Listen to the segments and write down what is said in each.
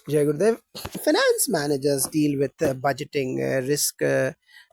Jai Gurudev. Finance managers deal with budgeting, risk,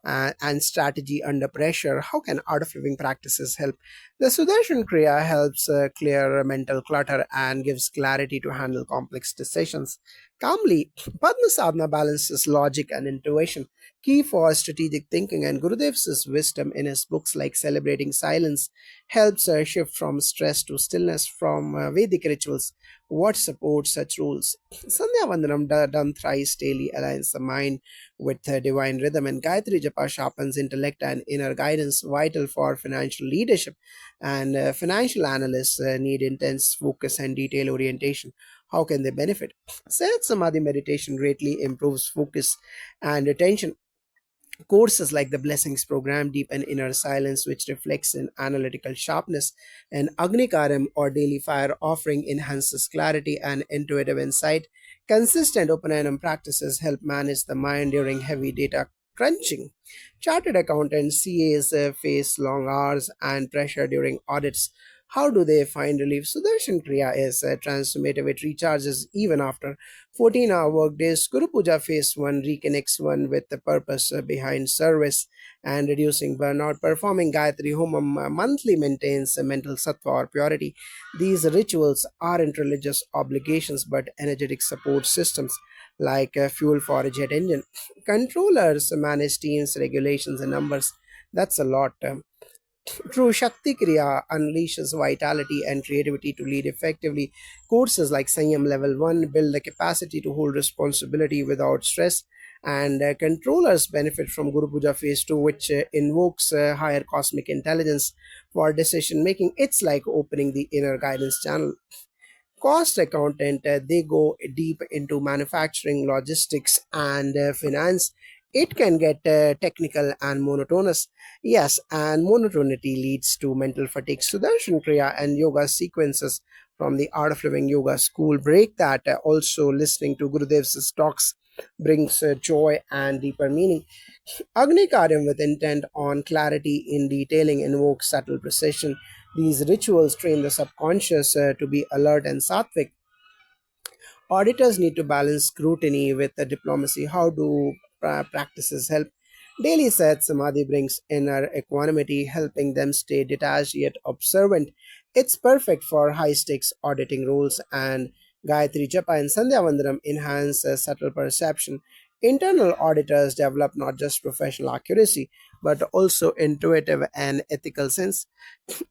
and strategy under pressure. How can art of living practices help? The Sudarshan Kriya helps clear mental clutter and gives clarity to handle complex decisions. Calmly, Padma Sadhana balances logic and intuition, key for strategic thinking, and Gurudev's wisdom in his books like Celebrating Silence helps shift from stress to stillness from Vedic rituals. What supports such rules? Sandhya Vandanam done thrice daily aligns the mind with divine rhythm, and Gayatri Japa sharpens intellect and inner guidance, vital for financial leadership. And financial analysts need intense focus and detail orientation. How can they benefit? Sahat Samadhi meditation greatly improves focus and attention. Courses like the Blessings program deepen inner silence, which reflects in analytical sharpness, and Agnikaram or daily fire offering enhances clarity and intuitive insight. Consistent Upanayana practices help manage the mind during heavy data crunching. Chartered accountants, CAs face long hours and pressure during audits. How do they find relief? Sudarshan Kriya is transformative. It recharges even after 14-hour workdays. Guru Puja Phase 1 reconnects one with the purpose behind service and reducing burnout. Performing Gayatri Homam monthly maintains mental sattva or purity. These rituals aren't religious obligations but energetic support systems like fuel for a jet engine. Controllers manage teams, regulations, and numbers. That's a lot. True Shakti Kriya unleashes vitality and creativity to lead effectively. Courses like Sanyam Level 1 build the capacity to hold responsibility without stress, and controllers benefit from Guru Puja Phase 2, which invokes higher cosmic intelligence for decision making. It's like opening the inner guidance channel. Cost accountant, they go deep into manufacturing, logistics, and finance. It can get technical and monotonous. Yes, and monotonity leads to mental fatigue. Sudarshan Kriya and yoga sequences from the Art of Living Yoga School break that. Also, listening to Gurudev's talks brings joy and deeper meaning. Agni Karyam, with intent on clarity in detailing, invokes subtle precision. These rituals train the subconscious to be alert and sattvic. Auditors need to balance scrutiny with the diplomacy. How do practices help? Daily Sat Samadhi brings inner equanimity, helping them stay detached yet observant. It's perfect for high stakes auditing roles, and Gayatri Japa and Sandhya Vandanam enhance subtle perception. Internal auditors develop not just professional accuracy, but also intuitive and ethical sense.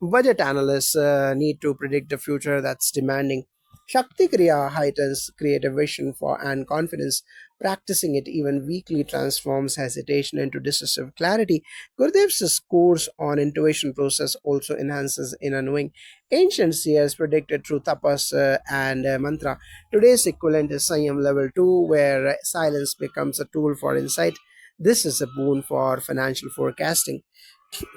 Budget analysts need to predict the future that's demanding. Shakti Kriya heightens creative vision for and confidence. Practicing it even weekly transforms hesitation into decisive clarity. Gurudev's course on intuition process also enhances inner knowing. Ancient seers predicted through tapas and mantra. Today's equivalent is Sanyam level 2, where silence becomes a tool for insight. This is a boon for financial forecasting.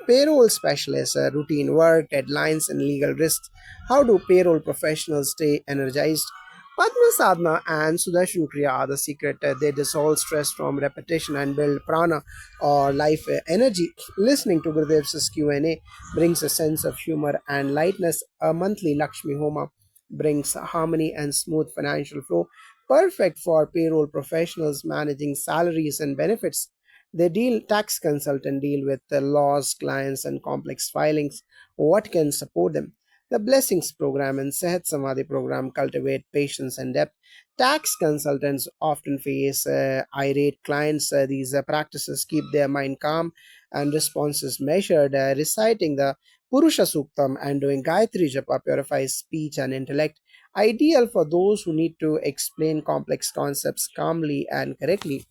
Payroll specialists, routine work, deadlines, and legal risks. How do payroll professionals stay energized? Padma Sadhana and Sudarshan Kriya are the secret. They dissolve stress from repetition and build prana or life energy. Listening to Gurudev's Q&A brings a sense of humor and lightness. A monthly Lakshmi Homa brings harmony and smooth financial flow, perfect for payroll professionals managing salaries and benefits. They deal tax consultant deal with the laws, clients, and complex filings. What can support them? The Blessings program and Sehat Samadhi program cultivate patience and depth. Tax consultants often face irate clients. These practices keep their mind calm and responses measured. Reciting the Purusha Suktam and doing Gayatri Japa purifies speech and intellect, ideal for those who need to explain complex concepts calmly and correctly.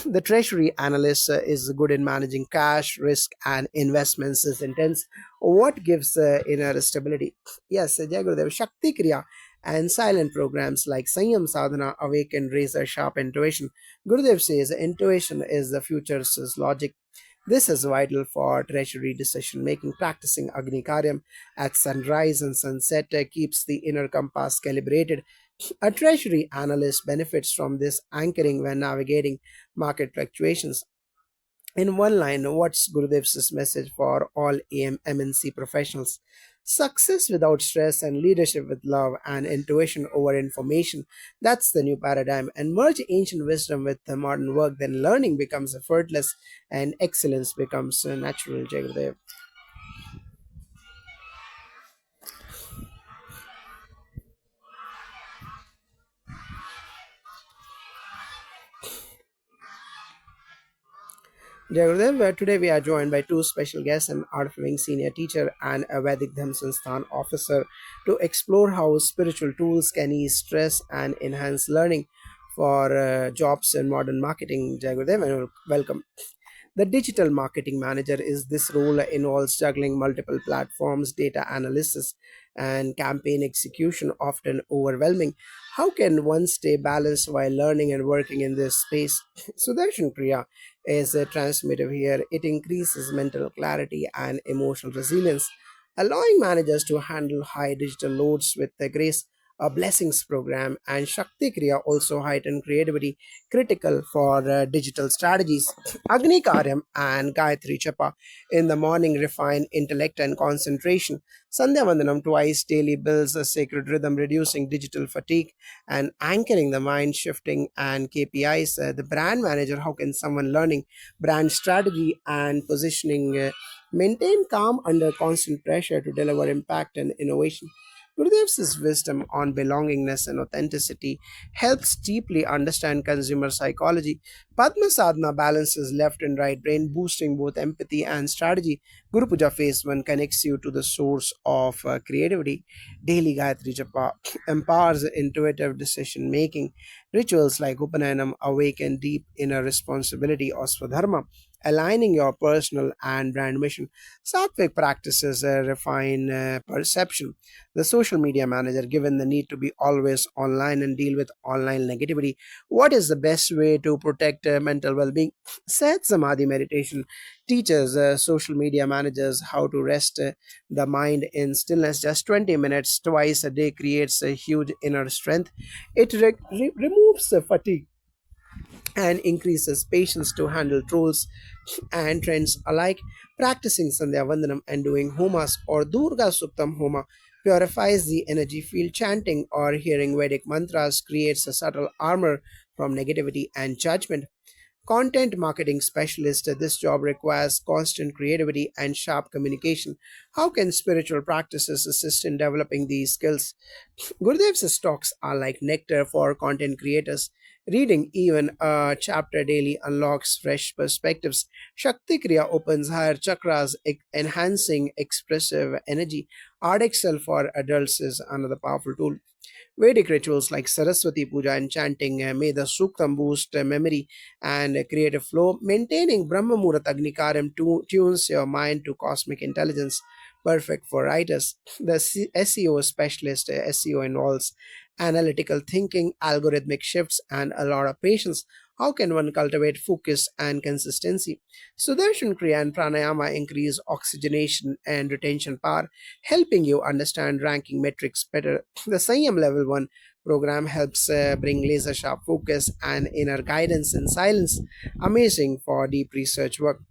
The treasury analyst is good in managing cash, risk, and investments is intense. What gives inner stability? Yes, Jai Gurudev, Shakti Kriya and silent programs like Sanyam Sadhana awaken razor sharp intuition. Gurudev says intuition is the future's logic. This is vital for treasury decision making. Practicing Agni Karyam at sunrise and sunset keeps the inner compass calibrated. A treasury analyst benefits from this anchoring when navigating market fluctuations. In one line, what's Gurudev's message for all MNC professionals? Success without stress and leadership with love and intuition over information. That's the new paradigm. And merge ancient wisdom with the modern work, then learning becomes effortless and excellence becomes natural, Jai Gurudev. Jai Gurudev, today we are joined by two special guests, an art living senior teacher and a Vedic Dham Sansthan officer, to explore how spiritual tools can ease stress and enhance learning for jobs in modern marketing. Jai Gurudev, and welcome. The digital marketing manager is this role involves juggling multiple platforms, data analysis, and campaign execution, often overwhelming. How can one stay balanced while learning and working in this space? Sudarshan Kriya is transformative here. It increases mental clarity and emotional resilience, allowing managers to handle high digital loads with the grace. A blessings program and Shakti Kriya also heighten creativity, critical for digital strategies. Agni Karyam and Gayatri Chapa in the morning refine intellect and concentration. Sandhya Vandanam twice daily builds a sacred rhythm, reducing digital fatigue and anchoring the mind, shifting and KPIs. The brand manager, how can someone learning brand strategy and positioning maintain calm under constant pressure to deliver impact and innovation? Gurudev's wisdom on belongingness and authenticity helps deeply understand consumer psychology. Padma Sadhana balances left and right brain, boosting both empathy and strategy. Guru Puja Phase 1 connects you to the source of creativity. Daily Gayatri Japa empowers intuitive decision making. Rituals like Upanayanam awaken deep inner responsibility or Swadharma, aligning your personal and brand mission. Sattvic practices refine perception. The social media manager, given the need to be always online and deal with online negativity, what is the best way to protect mental well-being? Sat Samadhi meditation teaches social media managers how to rest the mind in stillness. Just 20 minutes twice a day creates a huge inner strength. It removes fatigue and increases patience to handle trolls and trends alike. Practicing Sandhya Vandanam and doing homas or Durga Suktam Homa purifies the energy field. Chanting or hearing Vedic mantras creates a subtle armor from negativity and judgment. Content marketing specialist, this job requires constant creativity and sharp communication. How can spiritual practices assist in developing these skills? Gurudev's talks are like nectar for content creators. Reading even a chapter daily unlocks fresh perspectives. Shakti Kriya opens higher chakras, enhancing expressive energy. Art Excel for adults is another powerful tool. Vedic rituals like Saraswati Puja and chanting may the Suktam boost memory and creative flow. Maintaining Brahma Murat Agnikaram tunes your mind to cosmic intelligence, perfect for writers. The SEO specialist, SEO involves analytical thinking, algorithmic shifts, and a lot of patience. How can one cultivate focus and consistency? Sudarshan Kriya and Pranayama increase oxygenation and retention power, helping you understand ranking metrics better. The Sanyam Level 1 program helps bring laser sharp focus and inner guidance in silence, amazing for deep research work.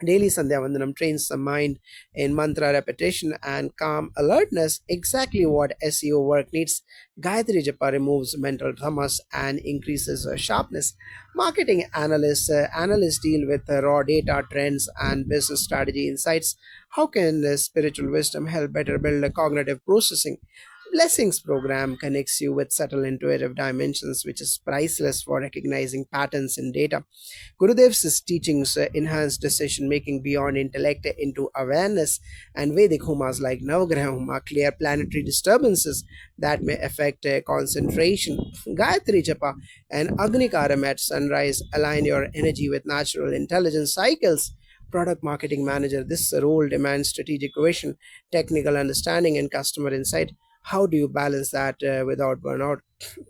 Daily Sandhya Vandanam trains the mind in mantra repetition and calm alertness, exactly what SEO work needs. Gayatri Japa removes mental thamas and increases sharpness. Marketing analysts deal with raw data, trends, and business strategy insights. How can spiritual wisdom help better build a cognitive processing? Blessings program connects you with subtle intuitive dimensions, which is priceless for recognizing patterns in data. Gurudev's teachings enhance decision making beyond intellect into awareness, and Vedic homas like Navagraha Homa clear planetary disturbances that may affect concentration. Gayatri Japa and Agni Karam at sunrise align your energy with natural intelligence cycles. Product marketing manager, this role demands strategic vision, technical understanding, and customer insight. How do you balance that without burnout?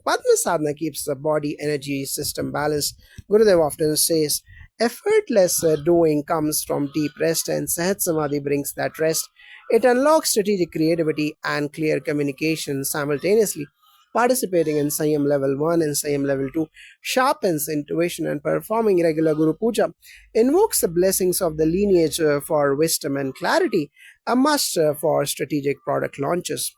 Padma Sadhana keeps the body energy system balanced. Gurudev often says, effortless doing comes from deep rest, and Sahat Samadhi brings that rest. It unlocks strategic creativity and clear communication simultaneously. Participating in Sanyam level 1 and Sanyam level 2 sharpens intuition, and performing regular Guru Puja invokes the blessings of the lineage for wisdom and clarity, a must for strategic product launches.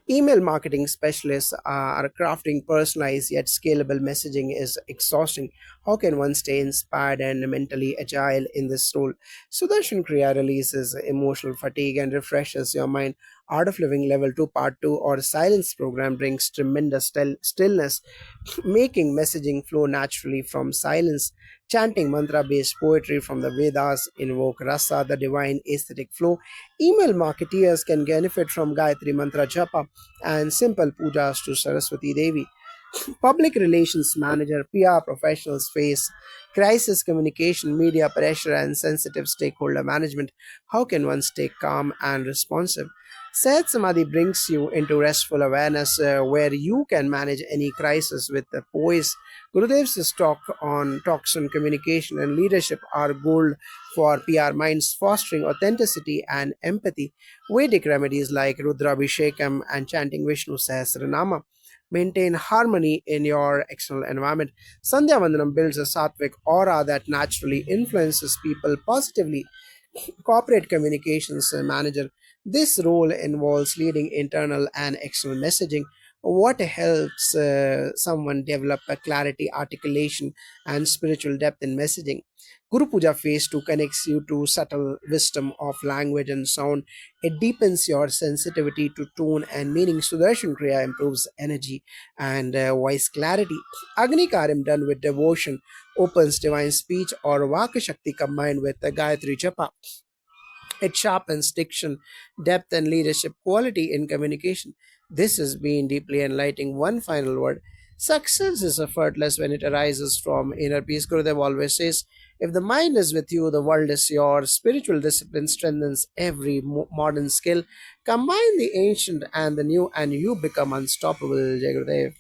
Email marketing specialists are crafting personalized yet scalable messaging is exhausting. How can one stay inspired and mentally agile in this role? Sudarshan Kriya releases emotional fatigue and refreshes your mind. Art of Living Level 2 Part 2 or Silence program brings tremendous stillness, making messaging flow naturally from silence. Chanting mantra based poetry from the Vedas invoke rasa, the divine aesthetic flow. Email marketeers can benefit from Gayatri Mantra Japa and simple pujas to Saraswati Devi. Public relations manager, PR professionals face crisis communication, media pressure, and sensitive stakeholder management. How can one stay calm and responsive? Said Samadhi brings you into restful awareness where you can manage any crisis with the poise. Gurudev's talks on communication and leadership are gold for PR minds, fostering authenticity and empathy. Vedic remedies like Rudra Abhishekam and chanting Vishnu Sahasranama maintain harmony in your external environment. Sandhya Vandanam builds a sattvic aura that naturally influences people positively. Corporate communications manager. This role involves leading internal and external messaging. What helps someone develop a clarity, articulation, and spiritual depth in messaging? Guru Puja Phase 2 connects you to subtle wisdom of language and sound. It deepens your sensitivity to tone and meaning. Sudarshan Kriya improves energy and voice clarity. Agni Karim done with devotion opens divine speech, or Vaka Shakti combined with the Gayatri Japa. It sharpens diction, depth, and leadership quality in communication. This has been deeply enlightening. One final word. Success is effortless when it arises from inner peace. Gurudev always says, if the mind is with you, the world is yours. Spiritual discipline strengthens every modern skill. Combine the ancient and the new, and you become unstoppable, Jai Gurudev.